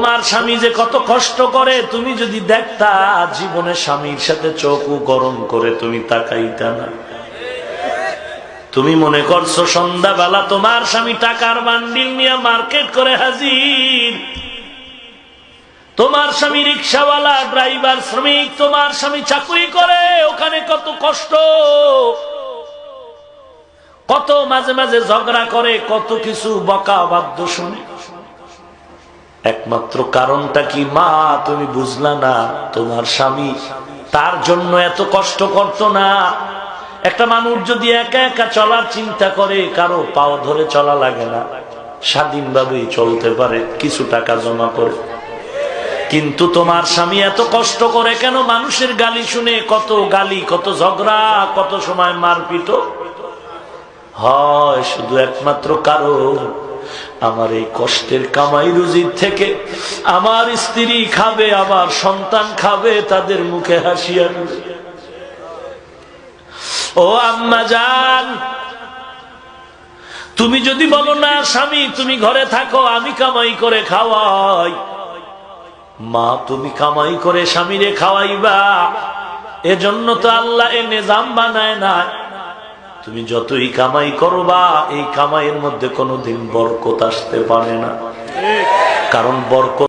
তোমার স্বামী যে কত কষ্ট করে তুমি যদি দেখতা, জীবনে স্বামীর সাথে চোখও গরম করে তুমি তাকাইতা না। তুমি মনে করছো সন্ধ্যাবেলা তোমার স্বামী টাকার বান্ডিল নিয়ে মার্কেট করে হাজির, তোমার স্বামী রিক্সাওয়ালা, ড্রাইভার, শ্রমিক, তোমার স্বামী চাকরি করে, ওখানে কত কষ্ট, কত মাঝে মাঝে ঝগড়া করে, কত কিছু বকা বাদ্য শুনে। একমাত্র কারণটা কি মা? তুমি বুঝলা না, তোমার স্বামী তার জন্য এত কষ্ট করতো না। একটা মানুষ যদি একা একা চলার চিন্তা করে, কারো পাও ধরে চলা লাগে না, স্বাধীনভাবেই চলতে পারে কিছু টাকা জমা করে। কিন্তু তোমার স্বামী এত কষ্ট করে কেন? মানুষের গালি শুনে, কত গালি, কত ঝগড়া, কত সময় মারপিট হয়। শুধু একমাত্র কারণ, আমার এই কষ্টের কামাই রুজির থেকে আমার স্ত্রী খাবে, আমার সন্তান খাবে, তাদের মুখে হাসি আসবে। ও আম্মা জান, তুমি যদি বলো না স্বামী তুমি ঘরে থাকো, আমি কামাই করে খাওয়াই, মা তুমি কামাই করে স্বামীরে খাওয়াইবা, এজন্য তো আল্লাহ এ নিজাম বানায় না। তুমি যতই কামাই করবা, এই কামাইয়ের মধ্যে কোনোদিন বরকত আসতে পারে না, কারণ বরকত